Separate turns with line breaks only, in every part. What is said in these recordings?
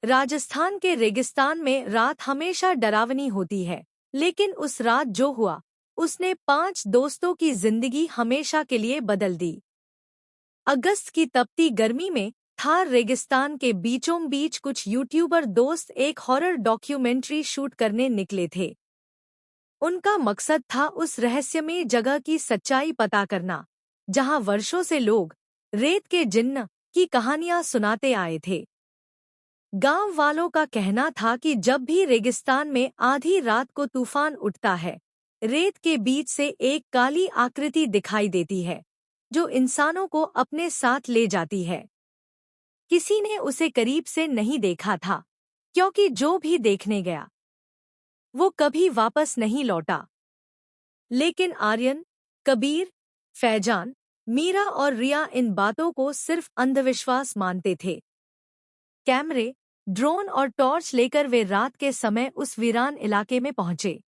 राजस्थान के रेगिस्तान में रात हमेशा डरावनी होती है, लेकिन उस रात जो हुआ उसने 5 दोस्तों की जिंदगी हमेशा के लिए बदल दी। अगस्त की तपती गर्मी में थार रेगिस्तान के बीचों बीच कुछ यूट्यूबर दोस्त एक हॉरर डॉक्यूमेंट्री शूट करने निकले थे। उनका मकसद था उस रहस्यमय जगह की सच्चाई पता करना, जहां वर्षों से लोग रेत के जिन्न की कहानियां सुनाते आए थे। गांव वालों का कहना था कि जब भी रेगिस्तान में आधी रात को तूफान उठता है, रेत के बीच से एक काली आकृति दिखाई देती है, जो इंसानों को अपने साथ ले जाती है। किसी ने उसे करीब से नहीं देखा था, क्योंकि जो भी देखने गया वो कभी वापस नहीं लौटा। लेकिन आर्यन, कबीर, फैजान, मीरा और रिया इन बातों को सिर्फ अंधविश्वास मानते थे। कैमरे, ड्रोन और टॉर्च लेकर वे रात के समय उस वीरान इलाके में पहुंचे।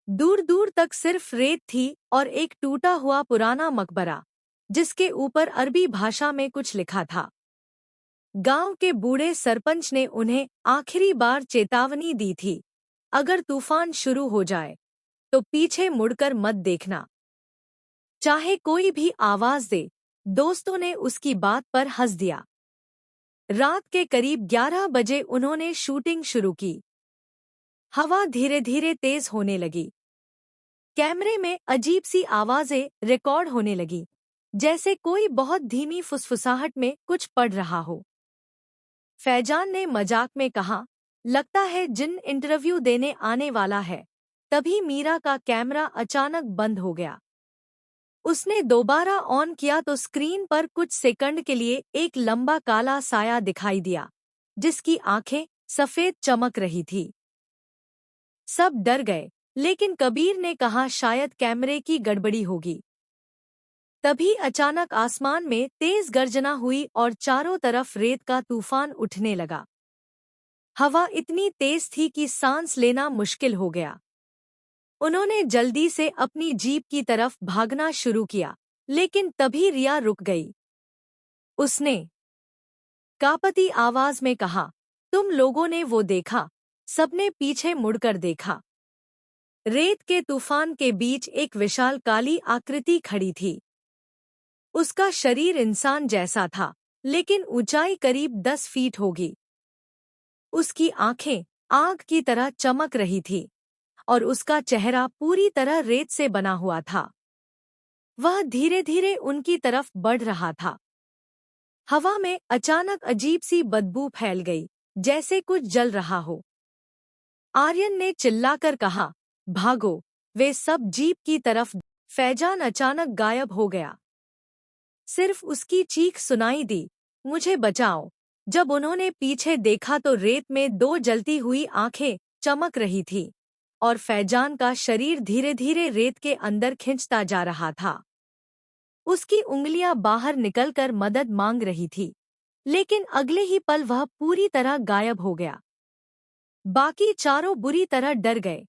दूर दूर तक सिर्फ रेत थी और एक टूटा हुआ पुराना मकबरा, जिसके ऊपर अरबी भाषा में कुछ लिखा था। गांव के बूढ़े सरपंच ने उन्हें आखिरी बार चेतावनी दी थी, अगर तूफान शुरू हो जाए तो पीछे मुड़कर मत देखना, चाहे कोई भी आवाज दे। दोस्तों ने उसकी बात पर हंस दिया। रात के करीब 11 बजे उन्होंने शूटिंग शुरू की। हवा धीरे धीरे तेज होने लगी। कैमरे में अजीब सी आवाजें रिकॉर्ड होने लगी, जैसे कोई बहुत धीमी फुसफुसाहट में कुछ पढ़ रहा हो। फैजान ने मजाक में कहा, लगता है जिन इंटरव्यू देने आने वाला है। तभी मीरा का कैमरा अचानक बंद हो गया। उसने दोबारा ऑन किया तो स्क्रीन पर कुछ सेकंड के लिए एक लंबा काला साया दिखाई दिया, जिसकी आंखें सफेद चमक रही थी। सब डर गए, लेकिन कबीर ने कहा शायद कैमरे की गड़बड़ी होगी। तभी अचानक आसमान में तेज गर्जना हुई और चारों तरफ रेत का तूफान उठने लगा। हवा इतनी तेज थी कि सांस लेना मुश्किल हो गया। उन्होंने जल्दी से अपनी जीप की तरफ भागना शुरू किया, लेकिन तभी रिया रुक गई। उसने कांपती आवाज में कहा, तुम लोगों ने वो देखा? सबने पीछे मुड़कर देखा। रेत के तूफान के बीच एक विशाल काली आकृति खड़ी थी। उसका शरीर इंसान जैसा था, लेकिन ऊंचाई करीब 10 फीट होगी। उसकी आंखें आग की तरह चमक रही थी और उसका चेहरा पूरी तरह रेत से बना हुआ था। वह धीरे धीरे उनकी तरफ बढ़ रहा था। हवा में अचानक अजीब सी बदबू फैल गई, जैसे कुछ जल रहा हो। आर्यन ने चिल्लाकर कहा, भागो। वे सब जीप की तरफ। फैजान अचानक गायब हो गया। सिर्फ उसकी चीख सुनाई दी, मुझे बचाओ। जब उन्होंने पीछे देखा तो रेत में 2 जलती हुई आंखें चमक रही थी और फैजान का शरीर धीरे धीरे रेत के अंदर खिंचता जा रहा था। उसकी उंगलियां बाहर निकलकर मदद मांग रही थी, लेकिन अगले ही पल वह पूरी तरह गायब हो गया। बाकी चारों बुरी तरह डर गए।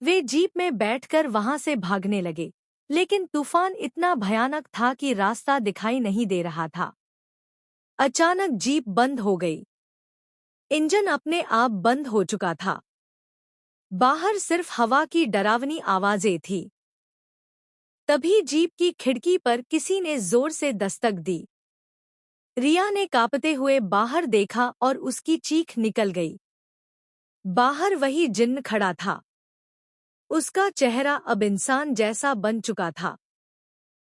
वे जीप में बैठकर वहां से भागने लगे, लेकिन तूफान इतना भयानक था कि रास्ता दिखाई नहीं दे रहा था। अचानक जीप बंद हो गई। इंजन अपने आप बंद हो चुका था। बाहर सिर्फ हवा की डरावनी आवाजें थी। तभी जीप की खिड़की पर किसी ने जोर से दस्तक दी। रिया ने कांपते हुए बाहर देखा और उसकी चीख निकल गई। बाहर वही जिन्न खड़ा था। उसका चेहरा अब इंसान जैसा बन चुका था,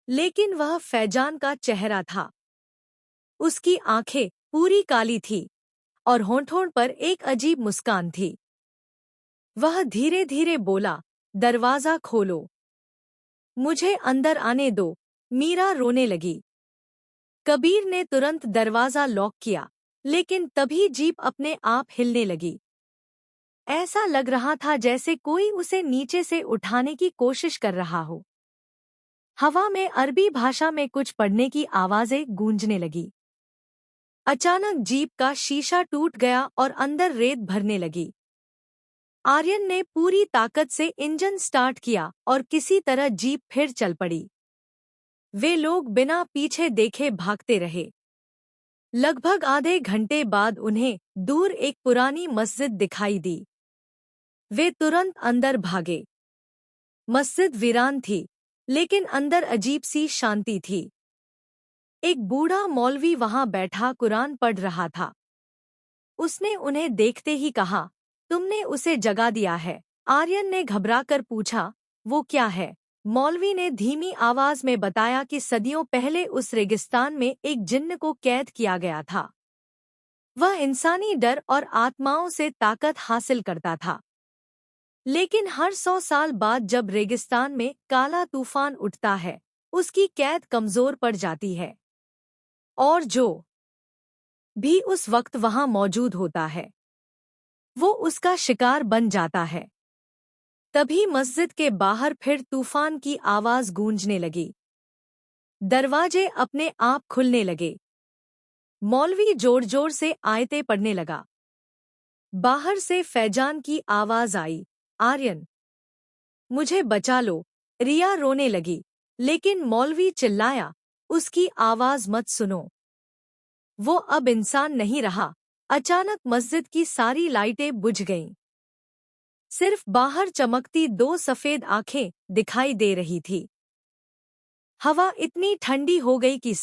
लेकिन वह फैजान का चेहरा था। उसकी आंखें पूरी काली थी और होंठों पर एक अजीब मुस्कान थी। वह धीरे धीरे बोला, दरवाजा खोलो, मुझे अंदर आने दो। मीरा रोने लगी। कबीर ने तुरंत दरवाजा लॉक किया, लेकिन तभी जीप अपने आप हिलने लगी। ऐसा लग रहा था जैसे कोई उसे नीचे से उठाने की कोशिश कर रहा हो। हवा में अरबी भाषा में कुछ पढ़ने की आवाजें गूंजने लगी। अचानक जीप का शीशा टूट गया और अंदर रेत भरने लगी। आर्यन ने पूरी ताकत से इंजन स्टार्ट किया और किसी तरह जीप फिर चल पड़ी। वे लोग बिना पीछे देखे भागते रहे, लगभग आधे घंटे बाद उन्हें दूर एक पुरानी मस्जिद दिखाई दी। वे तुरंत अंदर भागे। मस्जिद वीरान थी, लेकिन अंदर अजीब सी शांति थी। एक बूढ़ा मौलवी वहां बैठा कुरान पढ़ रहा था। उसने उन्हें देखते ही कहा, तुमने उसे जगा दिया है। आर्यन ने घबराकर पूछा, वो क्या है? मौलवी ने धीमी आवाज में बताया कि सदियों पहले उस रेगिस्तान में एक जिन्न को कैद किया गया था। वह इंसानी डर और आत्माओं से ताकत हासिल करता था। लेकिन हर 100 साल बाद जब रेगिस्तान में काला तूफान उठता है, उसकी कैद कमजोर पड़ जाती है। और जो भी उस वक्त वहां मौजूद होता है, वो उसका शिकार बन जाता है। तभी मस्जिद के बाहर फिर तूफान की आवाज गूंजने लगी। दरवाजे अपने आप खुलने लगे। मौलवी जोर जोर से आयतें पढ़ने लगा। बाहर से फैजान की आवाज आई, आर्यन, मुझे बचा लो। रिया रोने लगी, लेकिन मौलवी चिल्लाया, उसकी आवाज मत सुनो। वो अब इंसान नहीं रहा। अचानक मस्जिद की सारी लाइटें बुझ गईं। सिर्फ बाहर चमकती 2 सफेद आंखें दिखाई दे रही थी। हवा इतनी ठंडी हो गई कि